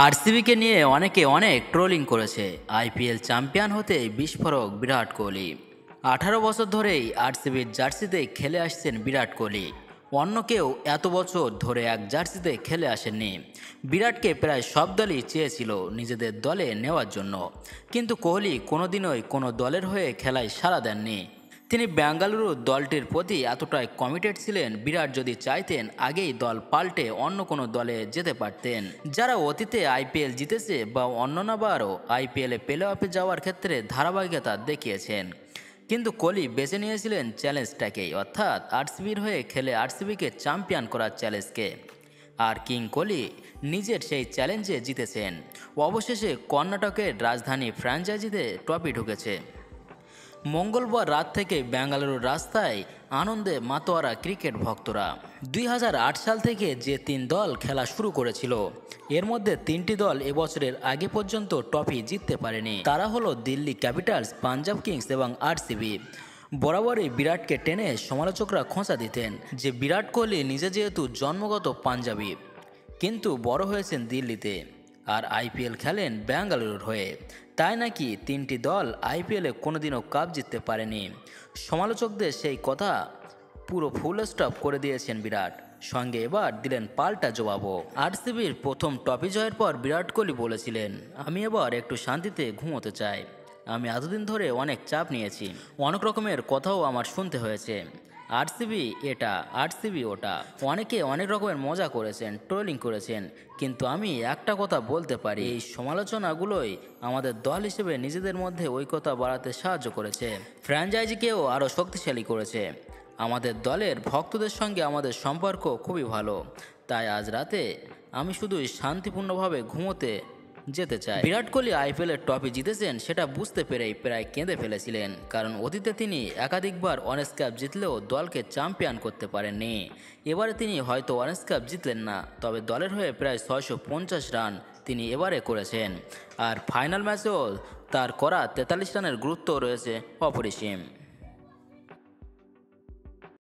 আরসিবিকে নিয়ে অনেকে অনেক ট্রোলিং করেছে। আইপিএল চ্যাম্পিয়ন হতে বিস্ফোরক বিরাট কোহলি। 18 বছর ধরেই আরসিবির জার্সিতে খেলে আসছেন বিরাট কোহলি। অন্য কেউ এত বছর ধরে এক জার্সিতে খেলে আসেননি। বিরাটকে প্রায় সব দলই চেয়েছিল নিজেদের দলে নেওয়ার জন্য, কিন্তু কোহলি কোনোদিনই কোনো দলের হয়ে খেলায় সাড়া দেননি। তিনি বেঙ্গালুরু দলটির প্রতি এতটাই কমিটেড ছিলেন, বিরাট যদি চাইতেন আগেই দল পাল্টে অন্য কোনো দলে যেতে পারতেন। যারা অতীতে আইপিএল জিতেছে বা অন্যান্যবারও আইপিএলে প্লে অফে যাওয়ার ক্ষেত্রে ধারাবাহিকতা দেখিয়েছেন, কিন্তু কোহলি বেছে নিয়েছিলেন চ্যালেঞ্জটাকেই, অর্থাৎ আরসিবির হয়ে খেলে আরসিবিকে চ্যাম্পিয়ন করার চ্যালেঞ্জকে। আর কিং কোহলি নিজের সেই চ্যালেঞ্জে জিতেছেন। অবশেষে কর্ণাটকের রাজধানী ফ্র্যাঞ্চাইজিতে ট্রফি ঢুকেছে। মঙ্গলবার রাত থেকে বেঙ্গালুরুর রাস্তায় আনন্দে মাতোয়ারা ক্রিকেট ভক্তরা। 2008 সাল থেকে যে 3 দল খেলা শুরু করেছিল, এর মধ্যে 3টি দল এবছরের আগে পর্যন্ত ট্রফি জিততে পারেনি। তারা হলো দিল্লি ক্যাপিটালস, পাঞ্জাব কিংস এবং আরসিবি। বরাবরই বিরাটকে টেনে সমালোচকরা খোঁচা দিতেন যে বিরাট কোহলি নিজে যেহেতু জন্মগত পাঞ্জাবি, কিন্তু বড় হয়েছেন দিল্লিতে আর আইপিএল খেলেন বেঙ্গালুরুর হয়ে, তাই নাকি 3টি দল আইপিএলে কোনোদিনও কাপ জিততে পারেনি। সমালোচকদের সেই কথা পুরো ফুল স্টপ করে দিয়েছেন বিরাট, সঙ্গে এবার দিলেন পাল্টা জবাবও। আরসিবির প্রথম ট্রফি জয়ের পর বিরাট কোহলি বলেছিলেন, আমি এবার একটু শান্তিতে ঘুমোতে চাই। আমি এতদিন ধরে অনেক চাপ নিয়েছি, অনেক রকমের কথাও আমার শুনতে হয়েছে। আরসিবি এটা, আরসিবি ওটা, অনেকে অনেক রকমের মজা করেছেন, ট্রোলিং করেছেন, কিন্তু আমি একটা কথা বলতে পারি, এই সমালোচনাগুলোই আমাদের দল হিসেবে নিজেদের মধ্যে ঐক্যতা বাড়াতে সাহায্য করেছে, ফ্র্যাঞ্চাইজিকেও আরও শক্তিশালী করেছে। আমাদের দলের ভক্তদের সঙ্গে আমাদের সম্পর্ক খুবই ভালো, তাই আজ রাতে আমি শুধুই শান্তিপূর্ণভাবে ঘুমোতে যেতে চাই। বিরাট কোহলি আইপিএলের ট্রফি জিতেছেন সেটা বুঝতে পেরেই প্রায় কেঁদে ফেলেছিলেন, কারণ অতীতে তিনি একাধিকবার অরেঞ্জ ক্যাপ জিতলেও দলকে চ্যাম্পিয়ন করতে পারেননি। এবারে তিনি হয়তো অরেঞ্জ ক্যাপ জিতলেন না, তবে দলের হয়ে প্রায় 650 রান তিনি এবারে করেছেন, আর ফাইনাল ম্যাচেও তার করা 43 রানের গুরুত্ব রয়েছে অপরিসীম।